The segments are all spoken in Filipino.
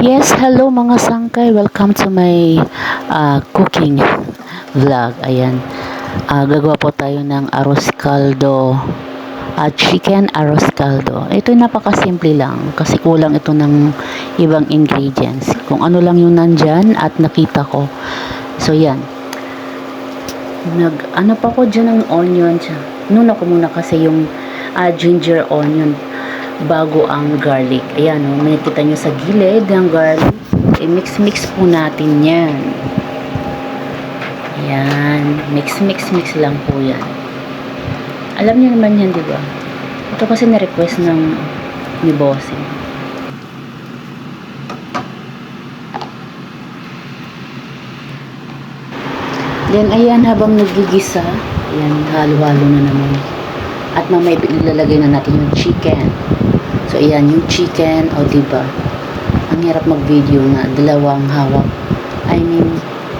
Yes, hello mga sangkay. Welcome to my cooking vlog. Ayan. Gagawa po tayo ng arroz caldo. Chicken arroz caldo. Ito napakasimple lang kasi kulang ito ng ibang ingredients. Kung ano lang yung nandyan at nakita ko. So, yan. Ano pa ko dyan ng onion. Nuna ko muna kasi yung ginger onion bago ang garlic. Ayan o, makikita nyo sa gilid ang garlic. Mix-mix po natin yan. Ayan. Mix lang po yan. Alam niyo naman yan, di ba? Ito kasi na-request ni Bossing. Then, ayan, habang nagigisa, ayan, halo-halo na naman. At mamaya ilalagay na natin yung chicken. So, ayan, yung chicken, o diba, ang hirap mag-video na dalawang hawak. I mean,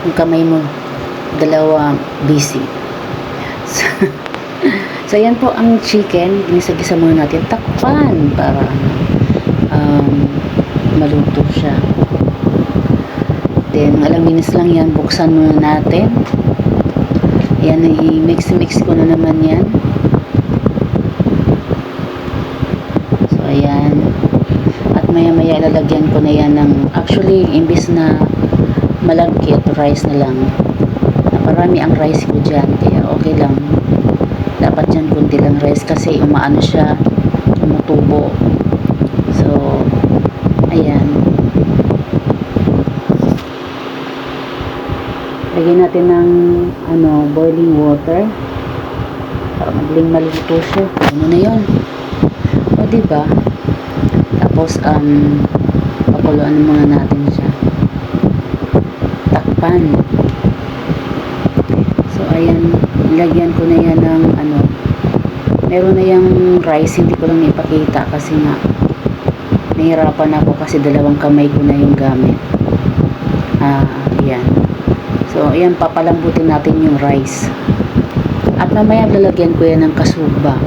yung kamay mo, dalawang busy. So, ayan po ang chicken. Ginisa-gisa muna natin. Takpan para maluto siya. Then, alaminis lang yan. Buksan muna natin. Ayan, i-mix ko na naman yan. Ayan. At maya-maya lalagyan ko na yan ng, actually, imbis na malagkit, rice na lang. Naparami ang rice ko dyan, kaya okay lang. Dapat dyan kunti lang rice kasi umaano siya, tumutubo. So, ayan. Lagyan natin ng, boiling water. Para madaling maluto siya. Ano na yun? O, diba? Tapos, pakuluan muna natin siya. Takpan. So, ayan. Lagyan ko na yan ng, meron na yung rice. Hindi ko lang ipakita kasi nga, nahirapan ako kasi dalawang kamay ko na yung gamit. Ayan. So, ayan. Papalambutin natin yung rice. At mamaya, lalagyan ko yan ng kasugba,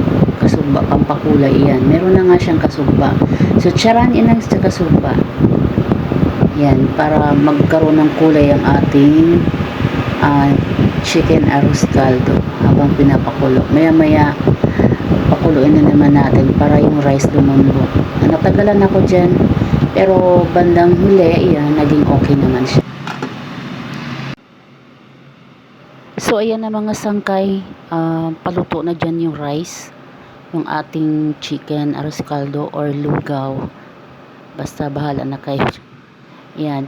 pampakulay yan. Meron na nga siyang kasugba. So, tsaranin lang sa kasugba. Yan, para magkaroon ng kulay ang ating chicken arroz caldo habang pinapakulo. Maya-maya, pakuluin na naman natin para yung rice lumambot. Natagalan ako dyan, pero bandang huli, yan, naging okay naman siya. So, ayan na mga sangkay, paluto na dyan yung rice, yung ating chicken arroz caldo or lugaw. Basta bahala na kayo. Yan,